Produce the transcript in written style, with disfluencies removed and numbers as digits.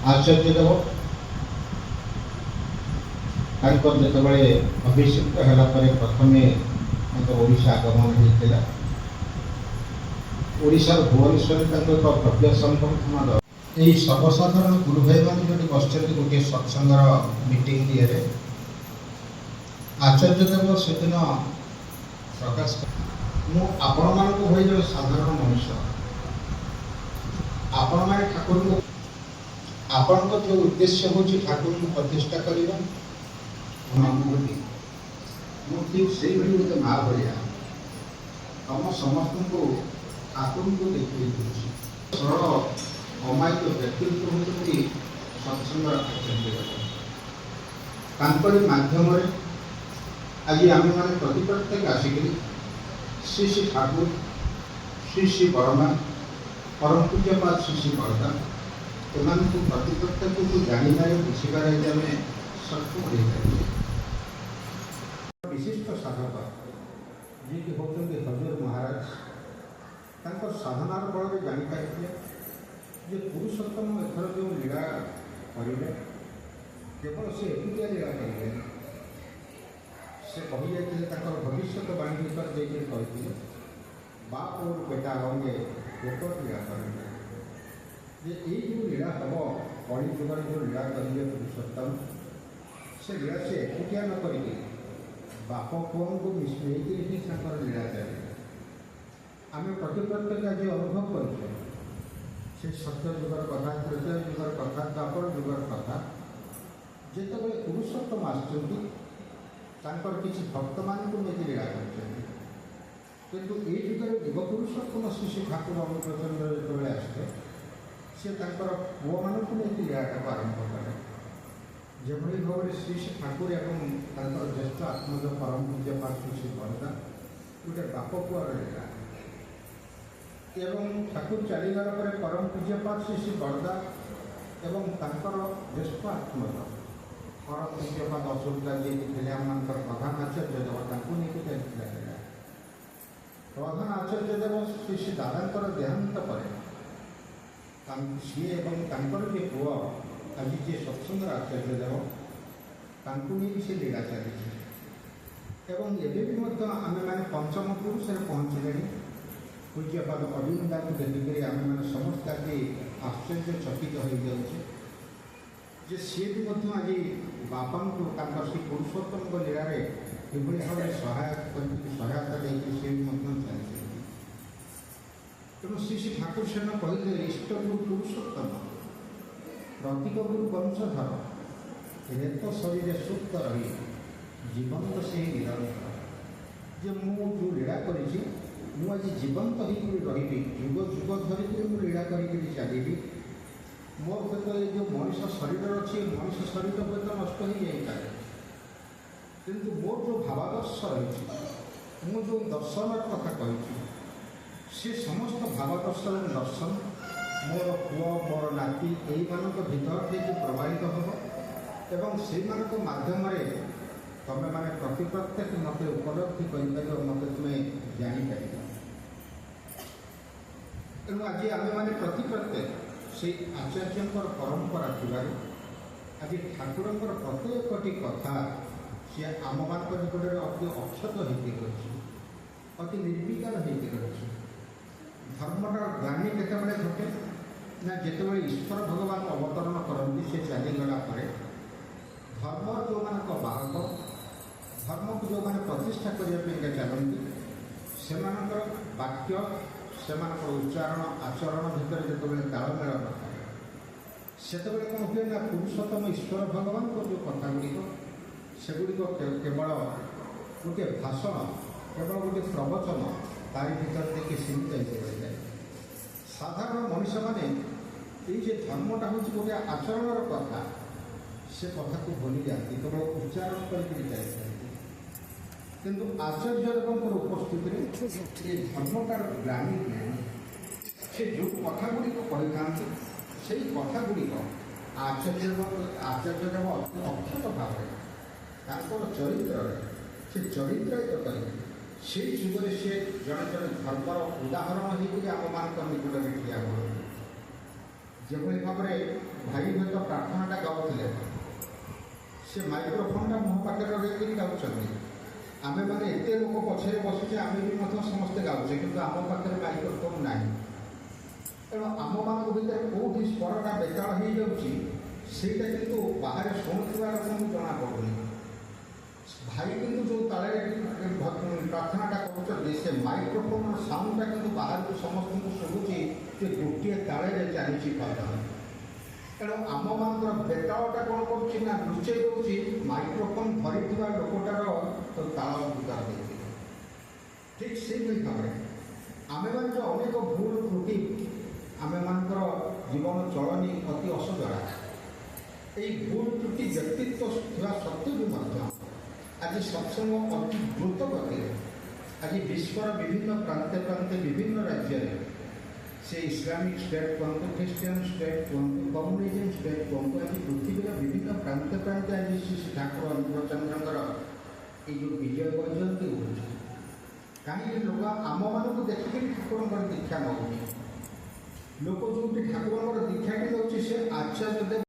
आचार्य देव जितेबाला अभिषिक्त है प्रथम ओडिशा आगमन होता ओडिशार भुवनेश्वर एक भव्य संबर्धना यही सर्वसाधारण गुरु भाई मैंने बस गोटे सत्संगर मीटिंग दिए आचार्य देव से दिन प्रकाश आपण मान भाई जो साधारण मनुष्य आपण मैंने ठाकुर को आपण जो उद्देश्य हूँ ठाकुर को प्रतिष्ठा करवा ठीक से गोटे माँ भाया तुम समस्त को ठाकुर को देखिए सरल अमायिक व्यक्तित्व होती सत्संग आचार्य माध्यम आज आम मैंने प्रति प्रत्येक आसिक श्री श्री ठाकुर श्री श्री बर्मा परम पूज्यपाद श्री श्री बरदा एम प्रति प्रत्येक को जानवर बुझार आम सक्षम हो विशिष्ट साधक जी कि होते हजूर महाराज साधनार बल में जापारे जे पुरुषोत्तम एथर जो लीला करेंगे केवल से एकुटिया लीला करेंगे से कही जाते भविष्य बाणी भर देखिए कहते बाप और बेटा होंगे गोट लीला करेंगे जे ये जो लीला हम कली जुगर जो लीला करेंगे पुरुषोत्तम से लीला से एकुटिया न करके बाप पुओं को मिसमेक ही लीला चले आम प्रति प्रत्येक आज अनुभव कर सत्य जुगर कथा त्रेतय जुगर कथा द्वापर जुगर कथा जिते पुरुषोत्तम आसकर किसी भक्त मान लीला किंतु ये जुगर युग पुरुषोत्तम श्री श्री ठाकुर अनुप्रचंड जो आसे सी पुओ मान लीला आरंभ कले जो भाव में श्री श्री ठाकुर एवं ज्येष्ठ आत्मज परम पूज्यपाद श्री श्री बरदा गोटे बाप पुआर लीला एवं ठाकुर चलीगला परम पूज्यपाद श्री श्री बरदा एवं ज्येष्ठ आत्मज परम पूज्यपाद अशोका जी थे आम प्रधान आचार्य देव नहीं चलता प्रधान आचार्य देव श्री श्री दादा देहांत पर सी एवं जे पुआ आज जी सत्संग आचार्य देव नहीं से लीला चली एवं आम मैंने पंचम पुरुष पहुँचले पूज्यपाद अरविंदा को देखिक आम मैंने समस्त आज आश्चर्यचकित हो जाए सी भी आज बापा को श्री पुरुषोत्तम लीला भाव में सहायता देखिए सी भी चलते तेणु श्री श्री ठाकुर सेन कहते इष्ट गुरु पुरुषोत्तम प्रतीक गुरु वंशधर रेत शरीर सुप्त रही जीवंत से निरंतर जे मु जो लीला करी मुझे जीवंत हो रही जुग जुग धरिक लीला करी चली मोर क्षेत्र जो मनुष्य शरीर अच्छी मनुष्य शरीर हुए तो नष्ट हो जाए किंतु मोर जो भावादर्श रही मु जो दर्शन कथा कही सी समस्त भावादर्श दर्शन मोर पुओ मोर नाती यही मान भर देखिए प्रवाहित हम एवं से माध्यम तुम मैंने प्रति प्रत्येक मत उपलब्धि कर मत तुम्हें जापर तेणु आज आम मैंने प्रति प्रत्येक से आचार्य परंपरा थी आज ठाकुर प्रत्येकटी कथा सी आम मान निकट अति अक्षत होती अति निर्विकार होती धर्मटार ग्लानि केतबेले घटे ना जिते ईश्वर भगवान अवतरण करती से चलीगला धर्म जो मान बाहक धर्म को जो मैंने प्रतिष्ठा करने चलती से वाक्य से उच्चारण आचरण भितर जो तालमेल नए से कौन हुए ना पुरुषोत्तम ईश्वर भगवान को जो कथा गुड़िक सेगुड़िक केवल गोटे भाषण केवल गोटे प्रवचन तारी भर देखिए सीमित हो जाए साधारण मनुष्य मैंने ये धर्मटा हूँ गोटे आचरण कथा से कथा को भूली जाती केवल उच्चारण करके जाए किंतु आचार्य उपस्थित ये धर्मटार ग्लानि से जो कथा गुड़िक कही था से कथा गुड़िक आचार्य देव अक्षत भाव चरित्र से चरित्र करें से जुगे सी जड़े जड़े धर्मर उदाहरण होकर आम मान निकट में ठिया যেভাবে ভাବରେ ଭାଇ ହୁଏତ ପ୍ରାର୍ଥନାଟା ଗାଉଥିଲେ, ସେ ମାଇକ୍ରୋଫୋନ୍ଟା ମୁହଁ ପାଖରେ ରଖିକରି ଗାଉଛନ୍ତି। ଆମେମାନେ ଏତେ ଲୋକ ପଛରେ ବସୁଛେ, ଆମେ ବି ମଧ୍ୟ ସମସ୍ତେ ଗାଉଛେ, କିନ୍ତୁ ଆମ ପାଖରେ ମାଇକ୍ରୋଫୋନ୍ ନାହିଁ। ତେଣୁ ଆମମାନଙ୍କ ଭିତରେ କେଉଁଠି ସ୍ୱରଟା ବେତାଳ ହେଇଯାଉଛି, ସେଇଟା କିନ୍ତୁ ବାହାରେ ଶୁଣୁଥିବା ଲୋକଙ୍କୁ ଜଣାପଡ଼ୁନି। ଭାଇ କିନ୍ତୁ ଯେଉଁ ତାଳରେ ପ୍ରାର୍ଥନାଟା କରୁଛନ୍ତି, ସେ ମାଇକ୍ରୋଫୋନ୍ର ସାଉଣ୍ଡଟା କିନ୍ତୁ ବାହାରକୁ ସମସ୍ତଙ୍କୁ ଶୁଭୁଛି ଯେ ଗୋଟିଏ ତାଳରେ ଚାଲିଛି ପ୍ରାର୍ଥନା। ତେଣୁ ଆମମାନଙ୍କର ବେତାଳଟା କ'ଣ କରୁଛି ନା ଲୁଚେଇ ଦେଉଛି ମାଇକ୍ରୋଫୋନ୍ ଧରିଥିବା ଲୋକଟାର ତାଳ ଭିତରେ ଦେଇଛି। ଠିକ୍ ସେଇଭଳି ଭାବରେ ଆମେମାନେ ଯେଉଁ ଅନେକ ଭୁଲ ତ୍ରୁଟି, ଆମେମାନଙ୍କର ଜୀବନ ଚଳନୀ ଅତି ଅସଜଡ଼ା, এই ଭୁଲ ତ୍ରୁଟି ବ୍ୟକ୍ତିତ୍ୱ ଥିବା ସତ୍ତ୍ୱେ ବି ମଧ୍ୟ ଆଜି ସତ୍ସଙ୍ଗ ଅତି ଦ୍ରୁତ ଗତିରେ ଆଜି ବିଶ୍ୱର ବିଭିନ୍ନ ପ୍ରାନ୍ତେ ପ୍ରାନ୍ତେ ବିଭିନ୍ନ ରାଜ୍ୟରେ, ସେ ଇସଲାମିକ ଷ୍ଟେଟ୍ କୁହନ୍ତୁ, ଖ୍ରୀଷ୍ଟିଆନ ଷ୍ଟେଟ୍ କୁହନ୍ତୁ, କମ୍ୟୁନିଜମ୍ ଷ୍ଟେଟ୍ କୁହନ୍ତୁ, ଆଜି ପୃଥିବୀର ବିଭିନ୍ନ ପ୍ରାନ୍ତେ ପ୍ରାନ୍ତେ ଆଜି ଶ୍ରୀ ଠାକୁର ଅନୁକୂଳଚନ୍ଦ୍ରଙ୍କର ଏଇ ଯେଉଁ ବିଜୟ ବୈଜୟନ୍ତୀ ହେଉଛି। କାହିଁକି ଲୋକ ଆମମାନଙ୍କୁ ଦେଖିକରି ଠାକୁରଙ୍କର ଦୀକ୍ଷା ନେଉଛି। ଲୋକ ଯେଉଁଠି ଠାକୁରଙ୍କର ଦୀକ୍ଷାଟି ନେଉଛି, ସେ ଆଚାର୍ଯ୍ୟ ଦେବ